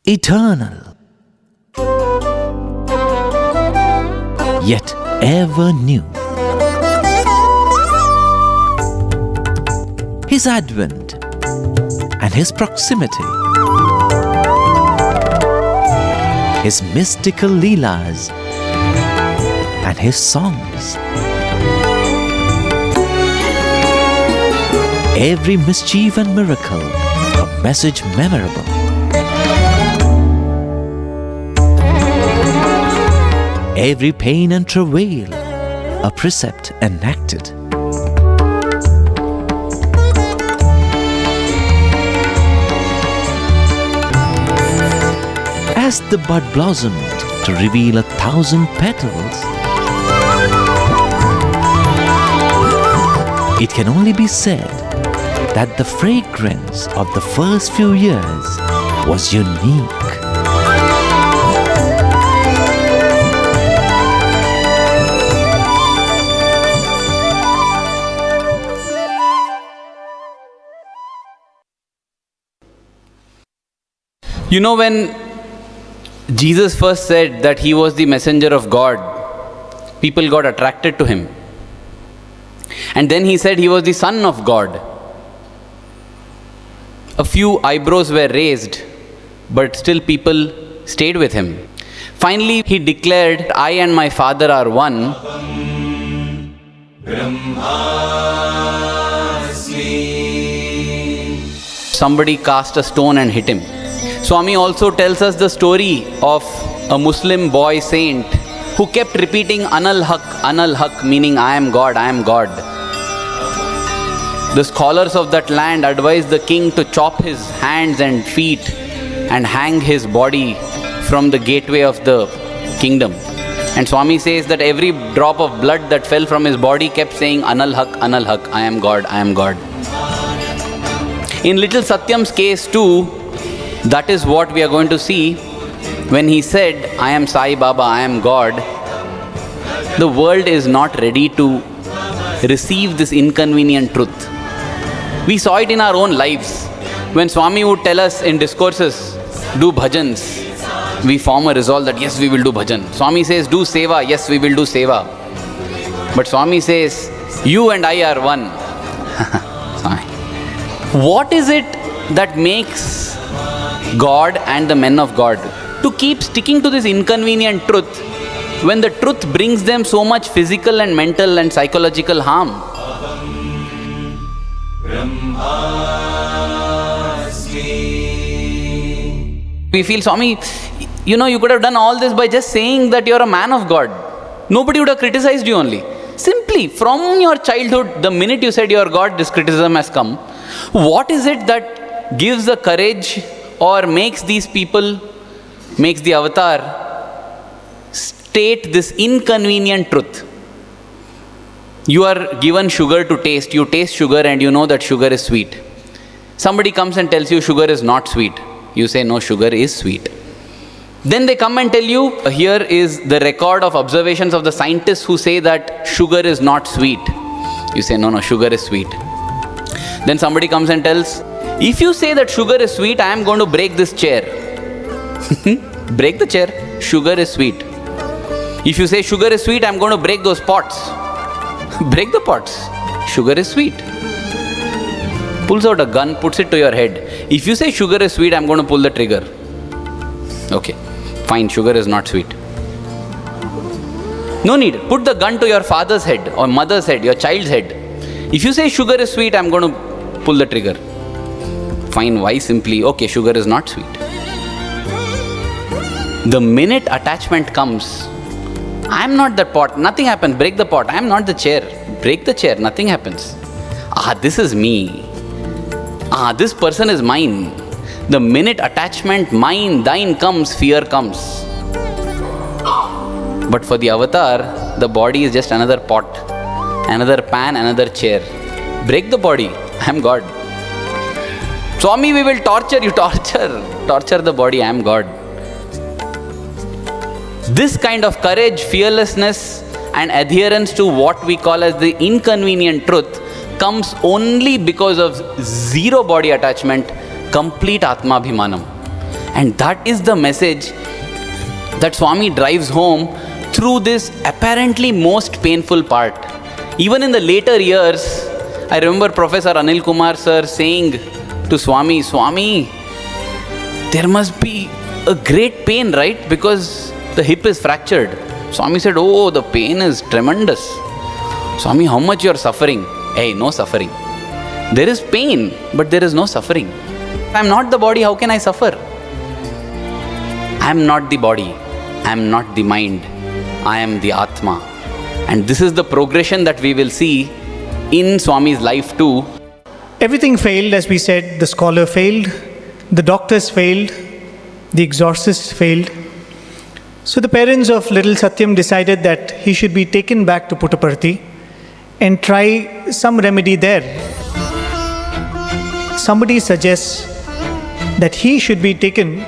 eternal, yet ever new. His advent and His proximity, His mystical leelas and His songs, every mischief and miracle a message memorable. Every pain and travail a precept enacted. As the bud blossomed to reveal 1,000 petals, it can only be said that the fragrance of the first few years was unique. You know, when Jesus first said that He was the messenger of God, people got attracted to Him. And then He said He was the Son of God. A few eyebrows were raised, but still people stayed with Him. Finally, He declared, I and my Father are one. Somebody cast a stone and hit Him. Swami also tells us the story of a Muslim boy saint who kept repeating Anal Haq, meaning I am God, I am God. The scholars of that land advised the king to chop his hands and feet and hang his body from the gateway of the kingdom. And Swami says that every drop of blood that fell from his body kept saying Anal Haq, I am God, I am God. In little Satyam's case too, that is what we are going to see when he said, I am Sai Baba, I am God. The world is not ready to receive this inconvenient truth. We saw it in our own lives. When Swami would tell us in discourses, do bhajans, we form a resolve that yes, we will do bhajan. Swami says, do seva, yes, we will do seva. But Swami says, you and I are one. What is it that makes God and the men of God to keep sticking to this inconvenient truth when the truth brings them so much physical and mental and psychological harm? We feel, Swami, you could have done all this by just saying that you're a man of God. Nobody would have criticized you only. Simply, from your childhood, the minute you said you're God, this criticism has come. What is it that gives the courage or makes these people, makes the avatar state this inconvenient truth? You are given sugar to taste. You taste sugar and you know that sugar is sweet. Somebody comes and tells you sugar is not sweet. You say, no, sugar is sweet. Then they come and tell you, here is the record of observations of the scientists who say that sugar is not sweet. You say, no, sugar is sweet. Then somebody comes and tells, if you say that sugar is sweet, I am going to break this chair. Break the chair. Sugar is sweet. If you say sugar is sweet, I am going to break those pots. Break the pots. Sugar is sweet. Pulls out a gun, puts it to your head. If you say sugar is sweet, I am going to pull the trigger. Okay, fine, sugar is not sweet. No need. Put the gun to your father's head or mother's head, your child's head. If you say sugar is sweet, I am going to pull the trigger. Fine, why simply, okay, sugar is not sweet. The minute attachment comes, I am not that pot, nothing happens, break the pot. I am not the chair, break the chair, nothing happens. This is me. This person is mine. The minute attachment, mine, thine comes, fear comes. But for the avatar, the body is just another pot, another pan, another chair. Break the body, I am God. Swami, we will torture you, torture the body, I am God. This kind of courage, fearlessness and adherence to what we call as the inconvenient truth comes only because of zero body attachment, complete Atma Bhimanam. And that is the message that Swami drives home through this apparently most painful part. Even in the later years, I remember Professor Anil Kumar sir saying to Swami, Swami, there must be a great pain, right? Because the hip is fractured. Swami said, oh, the pain is tremendous. Swami, how much you are suffering? Hey, no suffering. There is pain, but there is no suffering. If I am not the body, how can I suffer? I am not the body. I am not the mind. I am the Atma. And this is the progression that we will see in Swami's life too. Everything failed, as we said. The scholar failed, the doctors failed, the exorcists failed. So the parents of little Satyam decided that he should be taken back to Puttaparthi and try some remedy there. Somebody suggests that he should be taken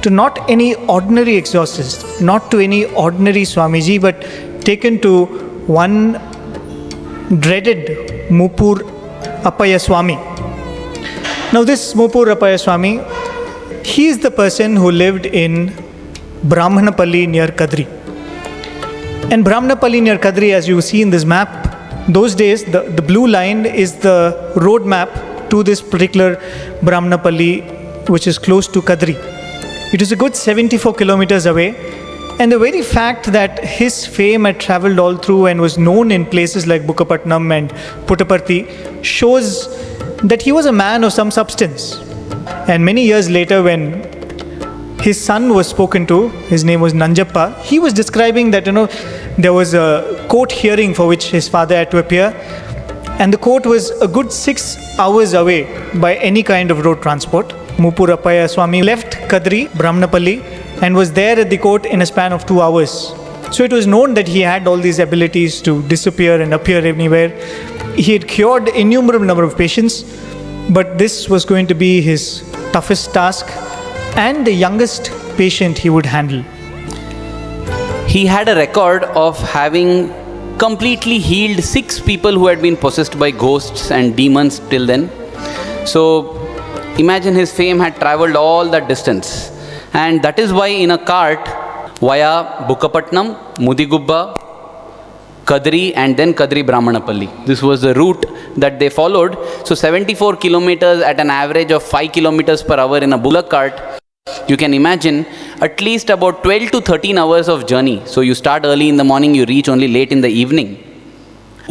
to not any ordinary exorcist, not to any ordinary Swamiji, but taken to one dreaded Mupur Appaya Swami. Now this Mupur Appaya Swami, he is the person who lived in Brahmanapalli near Kadri. And Brahmanapalli near Kadri, as you see in this map, those days the blue line is the road map to this particular Brahmanapalli, which is close to Kadri. It is a good 74 kilometers away. And the very fact that his fame had traveled all through and was known in places like Bukkapatnam and Puttaparthi shows that he was a man of some substance. And many years later, when his son was spoken to, his name was Nanjappa, he was describing that, there was a court hearing for which his father had to appear. And the court was a good 6 hours away by any kind of road transport. Mupur Appaya Swami left Kadri, Brahmanapalli, and was there at the court in a span of 2 hours. So it was known that he had all these abilities to disappear and appear anywhere. He had cured innumerable number of patients, but this was going to be his toughest task and the youngest patient he would handle. He had a record of having completely healed 6 people who had been possessed by ghosts and demons till then. So imagine his fame had traveled all that distance. And that is why in a cart via Bukkapatnam, Mudigubba, Kadri and then Kadri Brahmanapalli. This was the route that they followed. So 74 kilometers at an average of 5 kilometers per hour in a bullock cart. You can imagine at least about 12 to 13 hours of journey. So you start early in the morning, you reach only late in the evening.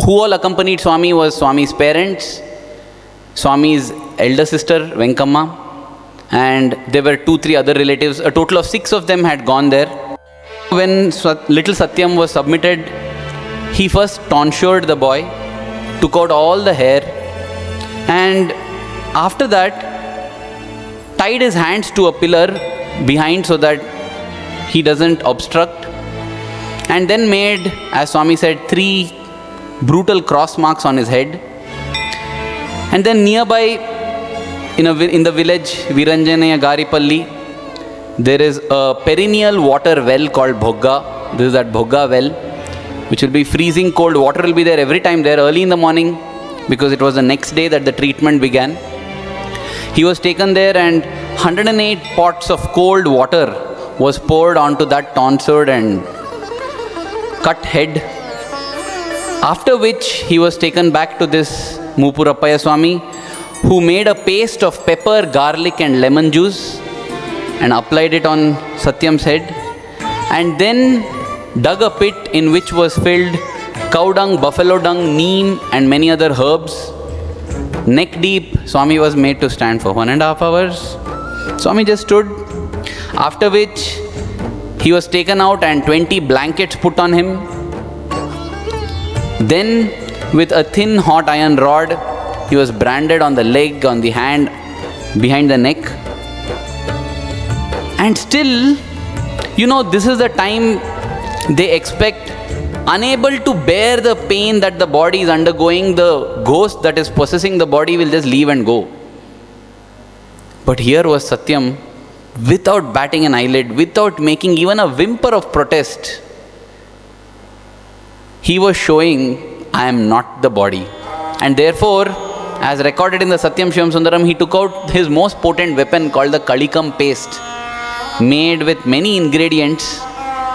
Who all accompanied Swami was Swami's parents, Swami's elder sister Venkamma, and there were 2-3 other relatives. A total of 6 of them had gone there. When little Satyam was submitted, he first tonsured the boy, took out all the hair, and after that tied his hands to a pillar behind so that he doesn't obstruct, and then made, as Swami said, 3 brutal cross marks on his head. And then nearby in the village Viranjanaya Garipalli, there is a perennial water well called Bhogga. This is that Bhogga well, which will be freezing cold. Water will be there every time there early in the morning, because it was the next day that the treatment began. He was taken there and 108 pots of cold water was poured onto that tonsured and cut head. After which he was taken back to this Mupur Appaya Swami, who made a paste of pepper, garlic and lemon juice and applied it on Satyam's head, and then dug a pit in which was filled cow dung, buffalo dung, neem and many other herbs. Neck deep, Swami was made to stand for 1.5 hours. Swami just stood, after which he was taken out and 20 blankets put on him. Then with a thin hot iron rod, he was branded on the leg, on the hand, behind the neck. And still, this is the time they expect, unable to bear the pain that the body is undergoing, the ghost that is possessing the body will just leave and go. But here was Satyam, without batting an eyelid, without making even a whimper of protest. He was showing, I am not the body. And therefore, as recorded in the Satyam Shivam Sundaram, he took out his most potent weapon called the Kalikam paste. made with many ingredients,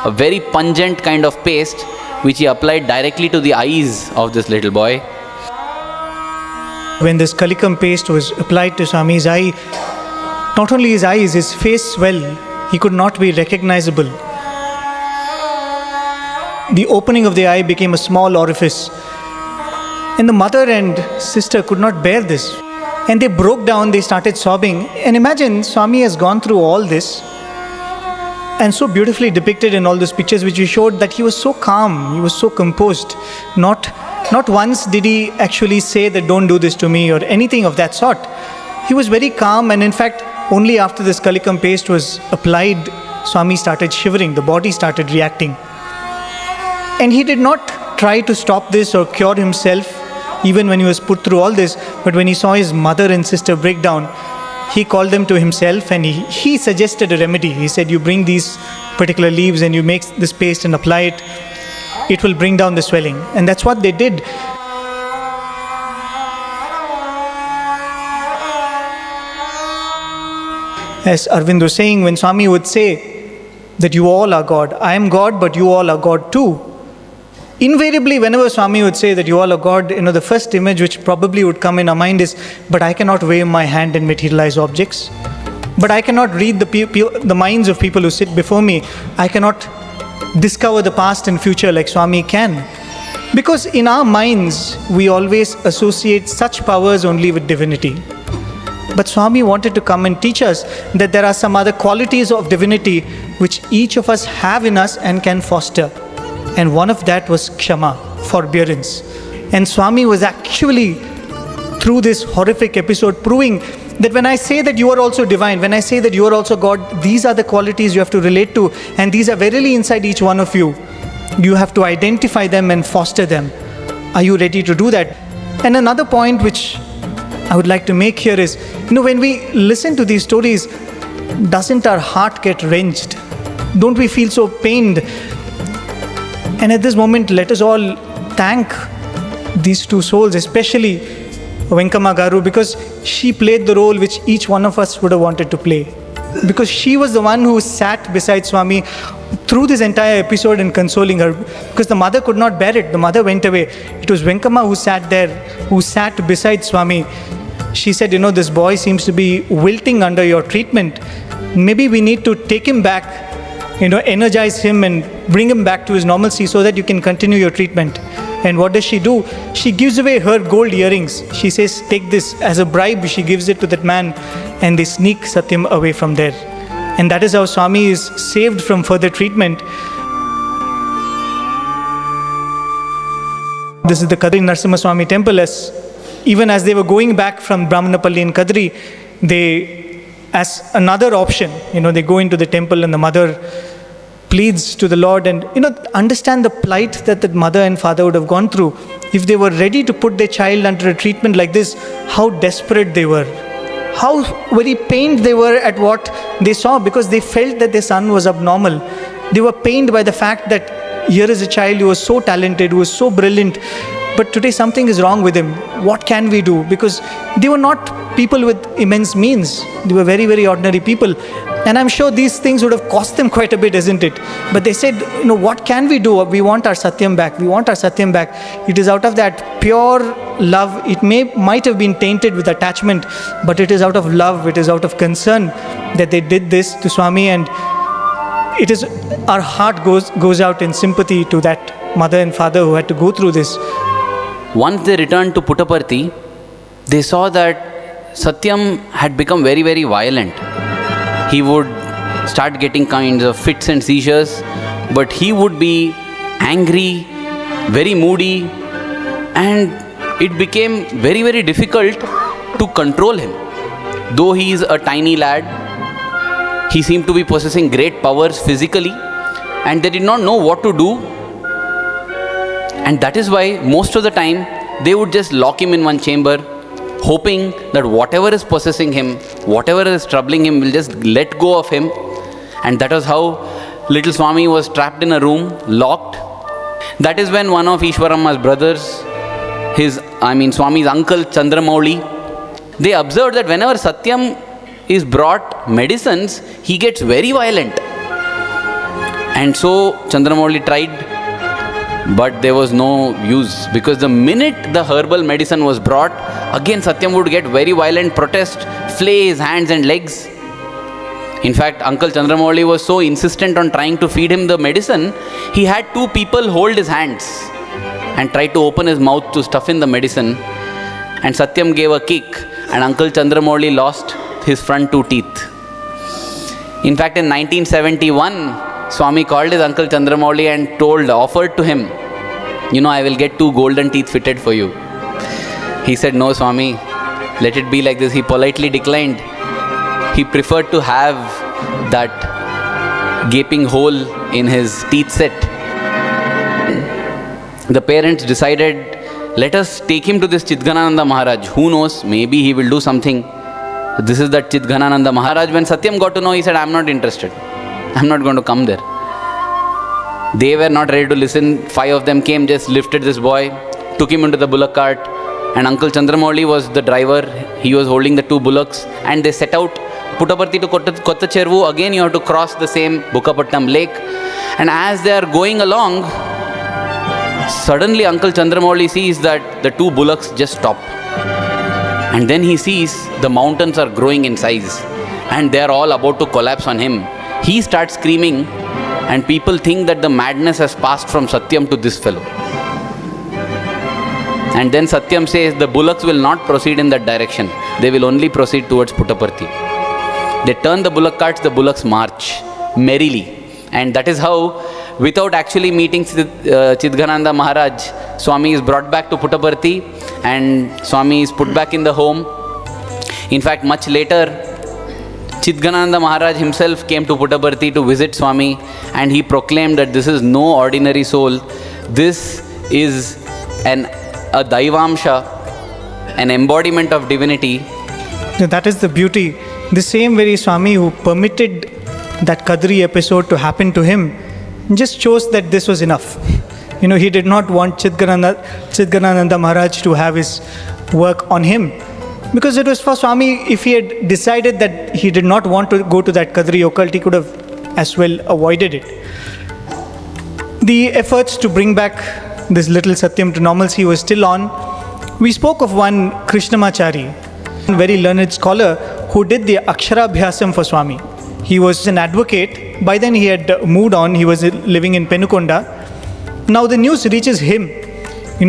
a very pungent kind of paste, which he applied directly to the eyes of this little boy. When this kalikam paste was applied to Swami's eye, not only his eyes, his face swelled. He could not be recognizable. The opening of the eye became a small orifice. And the mother and sister could not bear this. And they broke down, they started sobbing. And imagine, Swami has gone through all this. And so beautifully depicted in all those pictures which you showed, that he was so calm, he was so composed. Not once did he actually say that don't do this to me or anything of that sort. He was very calm, and in fact, only after this kalikam paste was applied, Swami started shivering, the body started reacting. And he did not try to stop this or cure himself, even when he was put through all this. But when he saw his mother and sister break down, he called them to himself and he suggested a remedy. He said, you bring these particular leaves and you make this paste and apply it. It will bring down the swelling. And that's what they did. As Arvind was saying, when Swami would say that you all are God, I am God, but you all are God too. Invariably, whenever Swami would say that you all are God, the first image which probably would come in our mind is, but I cannot wave my hand and materialize objects. But I cannot read the minds of people who sit before me. I cannot discover the past and future like Swami can. Because in our minds, we always associate such powers only with divinity. But Swami wanted to come and teach us that there are some other qualities of divinity which each of us have in us and can foster. And one of that was kshama, forbearance. And Swami was actually, through this horrific episode, proving that when I say that you are also divine, when I say that you are also God, these are the qualities you have to relate to, and these are verily inside each one of you. You have to identify them and foster them. Are you ready to do that? And another point which I would like to make here is, when we listen to these stories, doesn't our heart get wrenched? Don't we feel so pained? And at this moment, let us all thank these two souls, especially Venkama Garu, because she played the role which each one of us would have wanted to play. Because she was the one who sat beside Swami through this entire episode and consoling her. Because the mother could not bear it. The mother went away. It was Venkama who sat there, who sat beside Swami. She said, this boy seems to be wilting under your treatment. Maybe we need to take him back, energize him and bring him back to his normalcy so that you can continue your treatment. And what does she do? She gives away her gold earrings. She says, take this as a bribe. She gives it to that man and they sneak Satyam away from there. And that is how Swami is saved from further treatment. This is the Kadri Narasimha Swami temple. Even as they were going back from Brahmanapalli in Kadri, they, as another option, they go into the temple and the mother pleads to the Lord and, understand the plight that the mother and father would have gone through. If they were ready to put their child under a treatment like this, how desperate they were. How very pained they were at what they saw, because they felt that their son was abnormal. They were pained by the fact that here is a child who was so talented, who was so brilliant, but today something is wrong with him. What can we do? Because they were not people with immense means. They were very, very ordinary people. And I'm sure these things would have cost them quite a bit, isn't it? But they said, what can we do? We want our Satyam back. We want our Satyam back. It is out of that pure love. It might have been tainted with attachment, but it is out of love, it is out of concern that they did this to Swami. And it is, our heart goes out in sympathy to that mother and father who had to go through this. Once they returned to Puttaparthi, they saw that Satyam had become very, very violent. He would start getting kinds of fits and seizures, but he would be angry, very moody, and it became very, very difficult to control him. Though he is a tiny lad, he seemed to be possessing great powers physically, and they did not know what to do. And that is why most of the time they would just lock him in one chamber, hoping that whatever is possessing him, whatever is troubling him, will just let go of him. And that was how little Swami was trapped in a room, locked. That is when one of Ishwaramma's brothers, Swami's uncle Chandramouli, they observed that whenever Satyam is brought medicines, he gets very violent. And so Chandramouli tried, but there was no use, because the minute the herbal medicine was brought, again Satyam would get very violent, protest, flay his hands and legs. In fact, Uncle Chandramouli was so insistent on trying to feed him the medicine, he had 2 people hold his hands and try to open his mouth to stuff in the medicine. And Satyam gave a kick, and Uncle Chandramouli lost his front 2 teeth. In fact, in 1971, Swami called his Uncle Chandramouli and offered to him, I will get 2 golden teeth fitted for you. He said, no, Swami, let it be like this. He politely declined. He preferred to have that gaping hole in his teeth set. The parents decided, let us take him to this Chidghanananda Maharaj. Who knows, maybe he will do something. This is that Chidghanananda Maharaj. When Satyam got to know, he said, I'm not interested. I'm not going to come there. They were not ready to listen. 5 of them came, just lifted this boy, took him into the bullock cart, and Uncle Chandramouli was the driver. He was holding the 2 bullocks, and they set out Puttaparthi to Kottachervu. Again, you have to cross the same Bukkapattam lake. And as they are going along, suddenly Uncle Chandramouli sees that the 2 bullocks just stop. And then he sees the mountains are growing in size, and they are all about to collapse on him. He starts screaming, and people think that the madness has passed from Satyam to this fellow. And then Satyam says the bullocks will not proceed in that direction. They will only proceed towards Puttaparthi. They turn the bullock carts, the bullocks march merrily. And that is how, without actually meeting Chidghanananda Maharaj, Swami is brought back to Puttaparthi, and Swami is put back in the home. In fact, much later, Chidghanananda Maharaj himself came to Puttaparthi to visit Swami, and he proclaimed that this is no ordinary soul. This is a Daivamsha, an embodiment of divinity. That is the beauty. The same very Swami who permitted that Kadri episode to happen to him just chose that this was enough. He did not want Chidghanananda Maharaj to have his work on him. Because it was for Swami, if he had decided that he did not want to go to that Kadri occult, he could have as well avoided it. The efforts to bring back this little Satyam to normalcy was still on. We spoke of one Krishnamachari, a very learned scholar who did the Aksharabhyasam for Swami. He was an advocate. By then he had moved on. He was living in Penukonda. Now the news reaches him.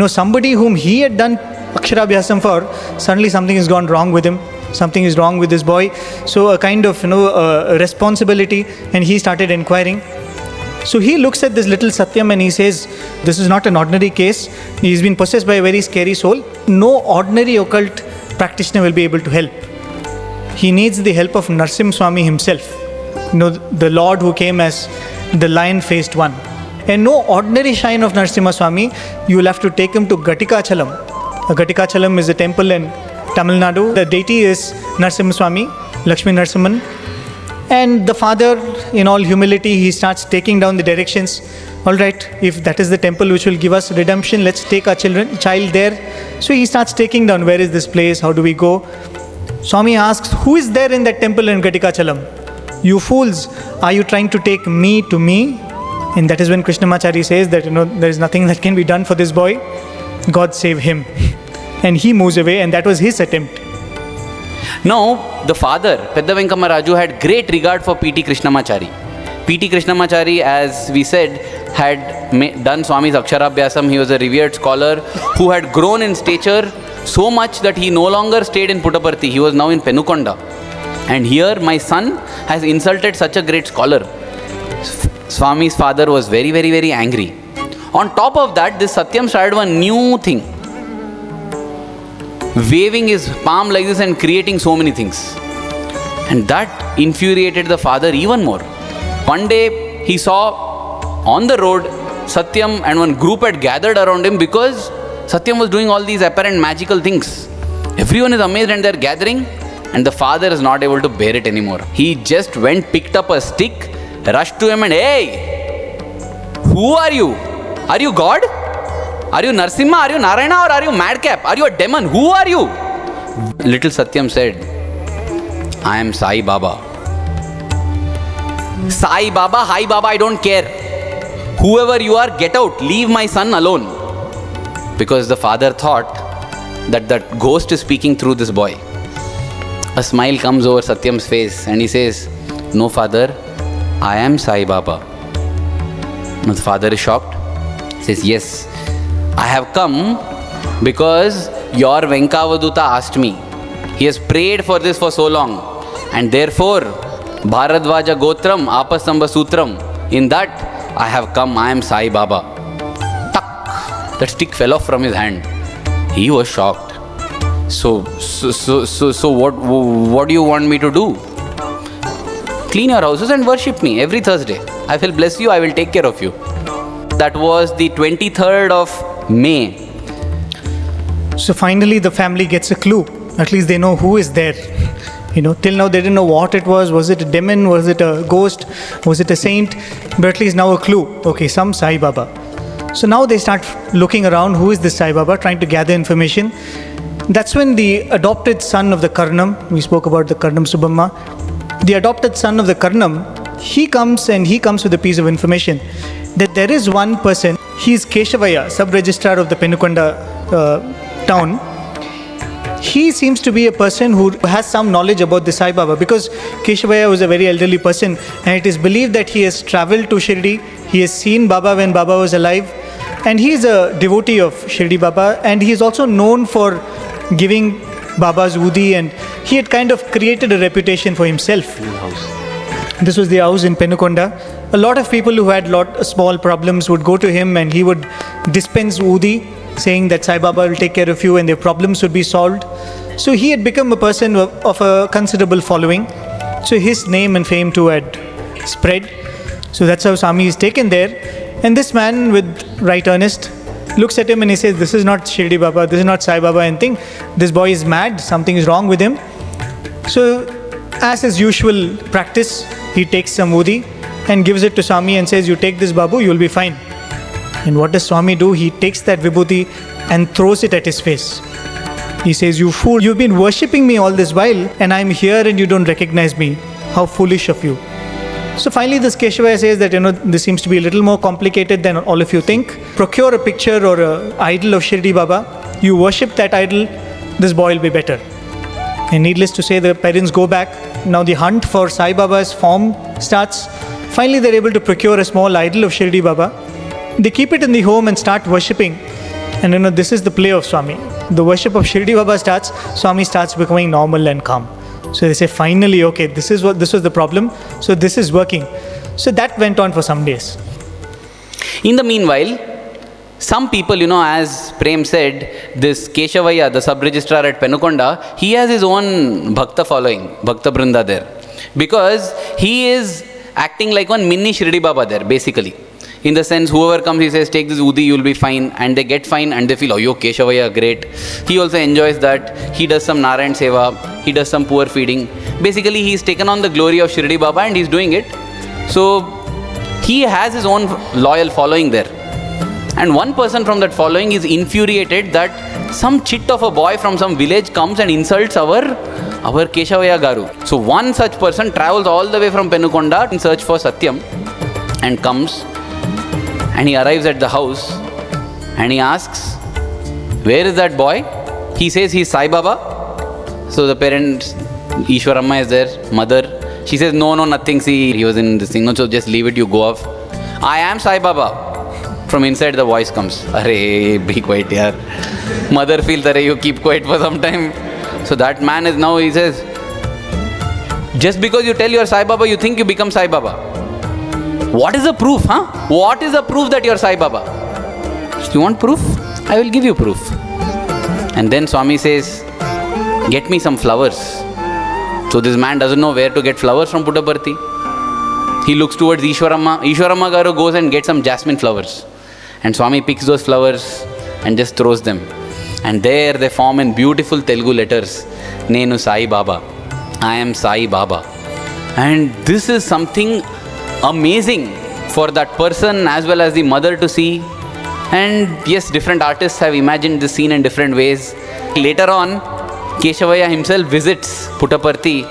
Somebody whom he had done Aksharabhyasam for, suddenly something has gone wrong with him. Something is wrong with this boy. So a kind of responsibility, and he started inquiring. So he looks at this little Satyam and he says, this is not an ordinary case. He's been possessed by a very scary soul. No ordinary occult practitioner will be able to help. He needs the help of Narsim Swami himself. The Lord who came as the lion-faced one. And no ordinary shrine of Narasimha Swami, you will have to take him to Gatikachalam. Gatikachalam is a temple in Tamil Nadu. The deity is Narasimha Swami, Lakshmi Narasimhan. And the father, in all humility, he starts taking down the directions. All right, if that is the temple which will give us redemption, let's take our child there. So he starts taking down, where is this place, how do we go? Swami asks, who is there in that temple in Gatikachalam? You fools, are you trying to take me to me? And that is when Krishnamachari says that, there is nothing that can be done for this boy. God save him. And he moves away, and that was his attempt. Now, the father, Pedda Venkama Raju, had great regard for P.T. Krishnamachari. P.T. Krishnamachari, as we said, had done Swami's Aksharabhyasam. He was a revered scholar who had grown in stature so much that he no longer stayed in Puttaparthi. He was now in Penukonda. And here, my son has insulted such a great scholar. Swami's father was very, very, very angry. On top of that, this Satyam started one new thing. Waving his palm like this and creating so many things. And that infuriated the father even more. One day, he saw on the road, Satyam and one group had gathered around him because Satyam was doing all these apparent magical things. Everyone is amazed and they are gathering, and the father is not able to bear it anymore. He just went, picked up a stick, rushed to him and, hey, who are you? Are you God? Are you Narasimha? Are you Narayana? Or are you madcap? Are you a demon? Who are you? Little Satyam said, I am Sai Baba. Sai Baba, Hi Baba, I don't care. Whoever you are, get out. Leave my son alone. Because the father thought that ghost is speaking through this boy. A smile comes over Satyam's face and he says, no father, I am Sai Baba. Now the father is shocked. He says, yes, I have come because your Venkavaduta asked me. He has prayed for this for so long. And therefore, Bharadvaja Gotram, Apastamba Sutram, in that I have come, I am Sai Baba. Tak! That stick fell off from his hand. He was shocked. So what do you want me to do? Clean your houses and worship me every Thursday. I will bless you, I will take care of you. That was the 23rd of May. So finally the family gets a clue. At least they know who is there. Till now they didn't know what it was. Was it a demon? Was it a ghost? Was it a saint? But at least now a clue. Okay, some Sai Baba. So now they start looking around. Who is this Sai Baba? Trying to gather information. That's when the adopted son of the Karnam, we spoke about the Karnam Subhamma, the adopted son of the Karnam, he comes with a piece of information that there is one person, he is Keshavaya, sub-registrar of the Penukonda town. He seems to be a person who has some knowledge about the Sai Baba, because Keshavaya was a very elderly person and it is believed that he has travelled to Shirdi, he has seen Baba when Baba was alive, and he is a devotee of Shirdi Baba, and he is also known for giving Baba's Udi, and he had kind of created a reputation for himself. This was the house in Penukonda. A lot of people who had small problems would go to him and he would dispense Udi, saying that Sai Baba will take care of you and their problems would be solved. So he had become a person of a considerable following. So his name and fame too had spread. So that's how Swami is taken there. And this man, with right earnest, looks at him and he says, this is not Shirdi Baba, this is not Sai Baba, anything. This boy is mad, something is wrong with him. So as his usual practice, he takes some Udi and gives it to Swami and says, you take this Babu, you will be fine. And what does Swami do? He takes that vibhuti and throws it at his face. He says, you fool, you've been worshipping me all this while and I'm here and you don't recognize me. How foolish of you. So finally this Keshavaya says that, this seems to be a little more complicated than all of you think. Procure a picture or an idol of Shirdi Baba. You worship that idol, this boy will be better. And needless to say, the parents go back. Now the hunt for Sai Baba's form starts. Finally they're able to procure a small idol of Shirdi Baba. They keep it in the home and start worshipping. And this is the play of Swami. The worship of Shirdi Baba starts, Swami starts becoming normal and calm. So they say, finally, okay, this was the problem. So this is working. So that went on for some days. In the meanwhile, some people, as Prem said, this Keshavaya, the sub-registrar at Penukonda, he has his own Bhakta following, Bhakta Brinda there. Because he is acting like one mini Shirdi Baba there, basically. In the sense, whoever comes, he says, take this Udi, you'll be fine. And they get fine and they feel, oh, yo, Keshavaya, great. He also enjoys that. He does some Narayan Seva. He does some poor feeding. Basically, he's taken on the glory of Shirdi Baba and he's doing it. So, he has his own loyal following there. And one person from that following is infuriated that some chit of a boy from some village comes and insults our Keshavaya Garu. So, one such person travels all the way from Penukonda in search for Satyam and comes. And he arrives at the house and he asks, where is that boy? He says he's Sai Baba. So the parents, Ishwaramma is there, mother. She says, no, nothing. See, he was in this thing. No, so just leave it, you go off. I am Sai Baba. From inside the voice comes, Arey, be quiet, yaar. Mother feels, Arey, you keep quiet for some time. So that man is now, he says, just because you tell you're Sai Baba, you think you become Sai Baba. What is the proof, huh? What is the proof that you're Sai Baba? You want proof? I will give you proof. And then Swami says, get me some flowers. So this man doesn't know where to get flowers from Puttaparthi. He looks towards Ishwaramma. Ishwaramma Garu goes and gets some jasmine flowers. And Swami picks those flowers and just throws them. And there they form in beautiful Telugu letters, Nenu Sai Baba. I am Sai Baba. And this is something amazing for that person as well as the mother to see. And yes, different artists have imagined this scene in different ways. Later on, Keshavaya himself visits Puttaparthi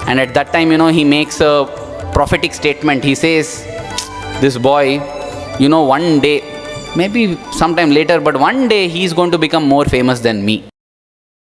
And at that time, he makes a prophetic statement. He says, this boy, one day, maybe sometime later, but one day he's going to become more famous than me.